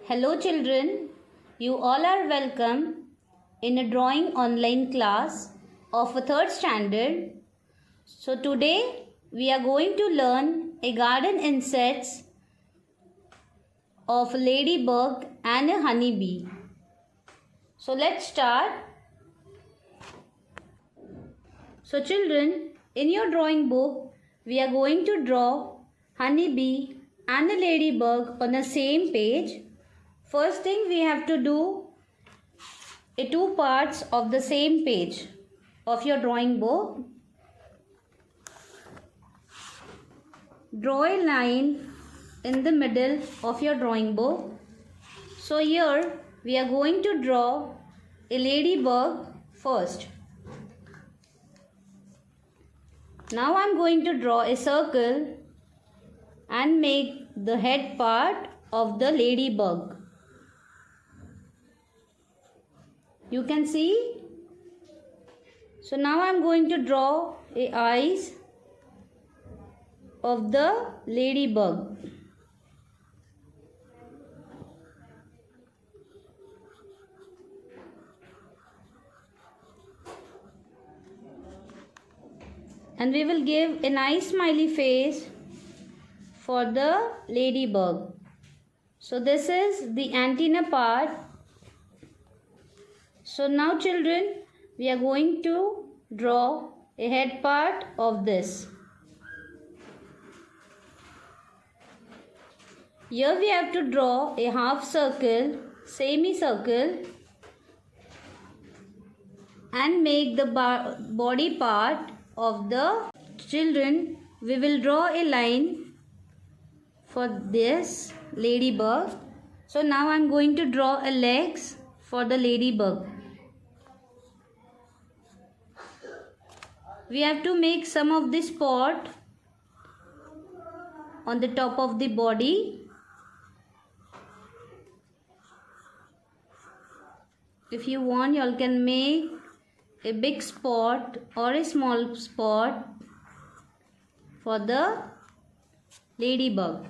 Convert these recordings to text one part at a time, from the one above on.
Hello children, you all are welcome in a drawing online class of a third standard. So today we are going to learn a garden insects of a ladybug and a honeybee. So let's start. So children, in your drawing book we are going to draw honeybee and a ladybug on the same page. First thing we have to do two parts of the same page of your drawing book. Draw a line in the middle of your drawing book. So here we are going to draw a ladybug first. Now I am going to draw a circle and make the head part of the ladybug. You can see. So now I am going to draw a eyes of the ladybug. And we will give a nice smiley face for the ladybug. So this is the antenna part. So now children, we are going to draw a head part of this. Here we have to draw a half circle, semicircle, and make the body part of the children. We will draw a line for this ladybug. So now I am going to draw a legs for the ladybug. We have to make some of the spot on the top of the body. If you want, you all can make a big spot or a small spot for the ladybug.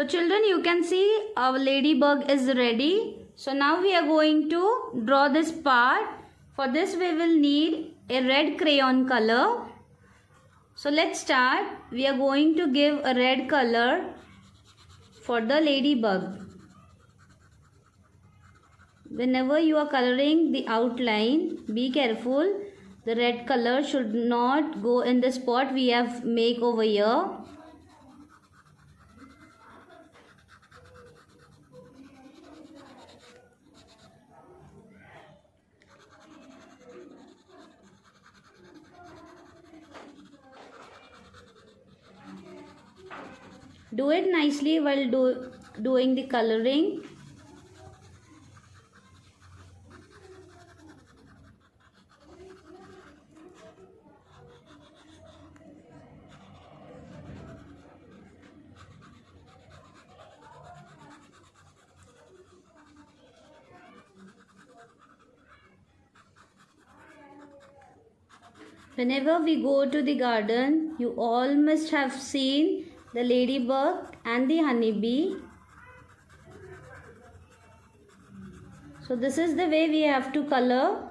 So children, you can see our ladybug is ready. So now we are going to draw this part. For this we will need a red crayon color. So let's start. We are going to give a red color for the ladybug. Whenever you are coloring the outline, be careful. The red color should not go in the spot we have made over here. Do it nicely while doing the coloring. Whenever we go to the garden, you all must have seen the ladybug and the honeybee. So this is the way we have to color.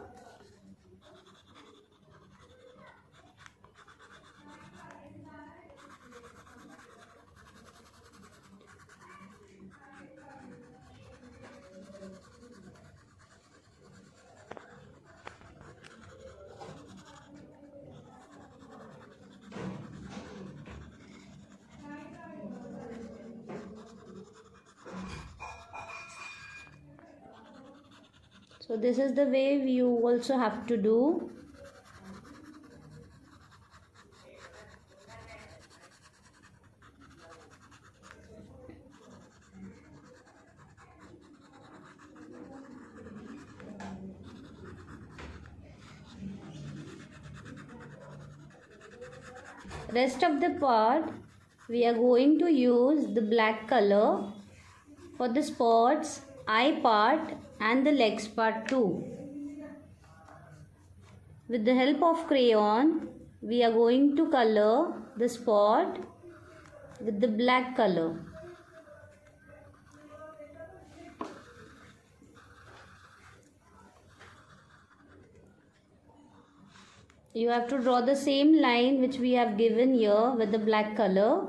So this is the way you also have to do. Rest of the part we are going to use the black color for the spots, eye part and the legs part too. With the help of crayon, we are going to color the spot with the black color. you have to draw the same line which we have given here with the black color.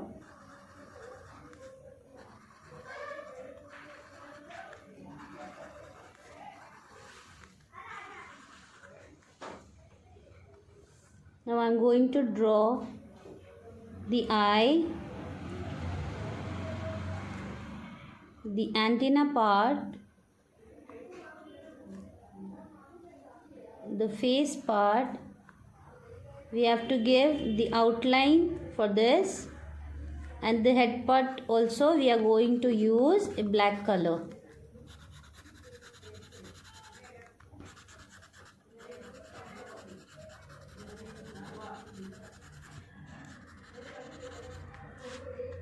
Now I am going to draw the eye, the antenna part, the face part. We have to give the outline for this, and the head part also we are going to use a black color.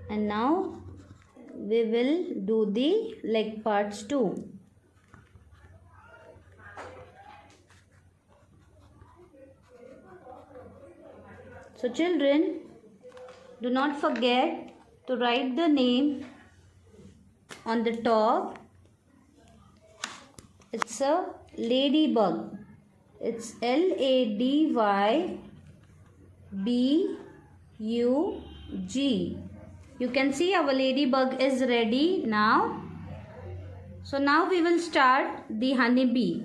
And now we will do the leg parts too. So children, do not forget to write the name on the top. It's a ladybug. It's LADYBUG. You can see our ladybug is ready now. So now we will start the honeybee.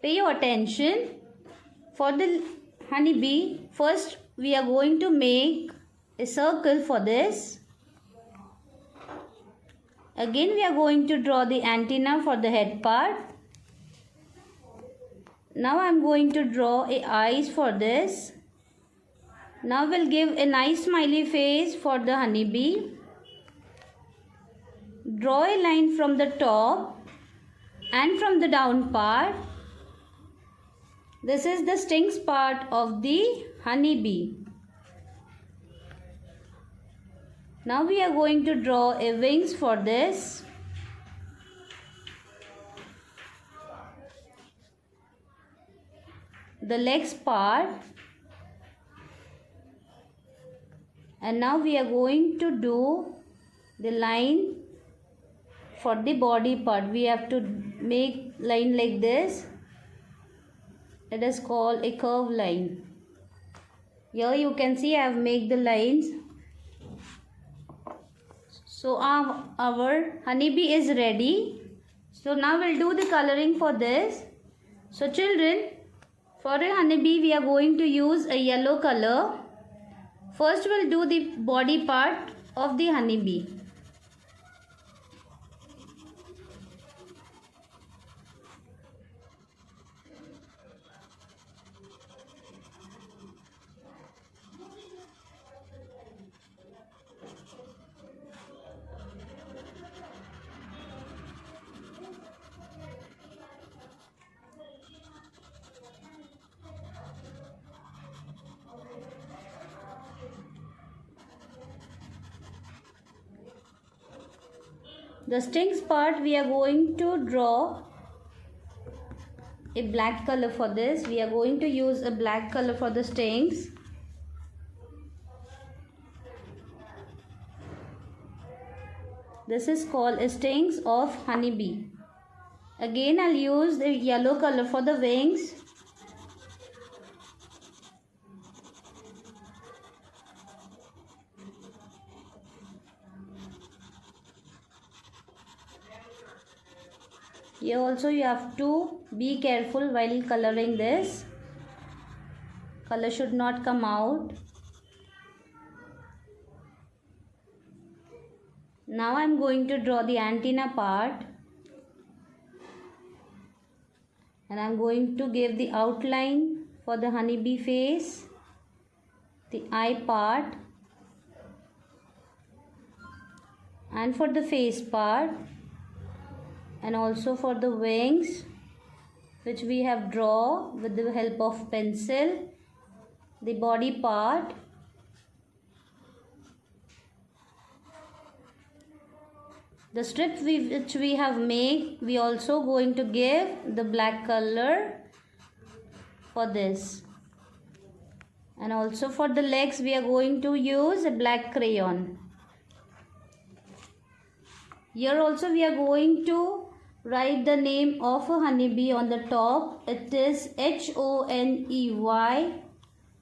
Pay your attention. For the honeybee, first we are going to make a circle for this. Again we are going to draw the antenna for the head part. Now I am going to draw a eyes for this. Now we'll give a nice smiley face for the honeybee. Draw a line from the top and from the down part. This is the stings part of the honeybee. Now we are going to draw a wings for this. The legs part, and now we are going to do the line for the body part. We have to make line like this. It is called a curve line. Here you can see I have made the lines. So our honeybee is ready. So now we'll do the coloring for this. So children, for a honeybee we are going to use a yellow color. First we'll do the body part of the honeybee. The stings part we are going to draw a black color for this. We are going to use a black color for the stings. This is called a stings of honeybee. Again I'll use the yellow color for the wings. Here also you have to be careful while coloring this. Color should not come out. Now I am going to draw the antenna part. And I am going to give the outline for the honeybee face, the eye part, and for the face part, and also for the wings, which we have drawn with the help of pencil, the body part, the strip which we have made, we also going to give the black color for this. And also for the legs we are going to use a black crayon. Here also we are going to write the name of a honeybee on the top. It is Honey,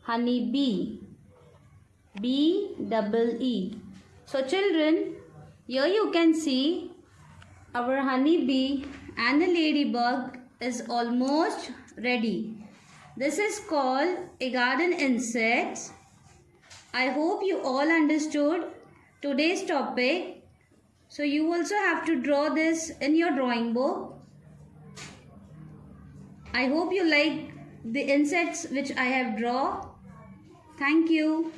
honeybee, B-E-E. So children, here you can see our honeybee and the ladybug is almost ready. This is called a garden insect. I hope you all understood today's topic. So you also have to draw this in your drawing book. I hope you like the insects which I have drawn. Thank you.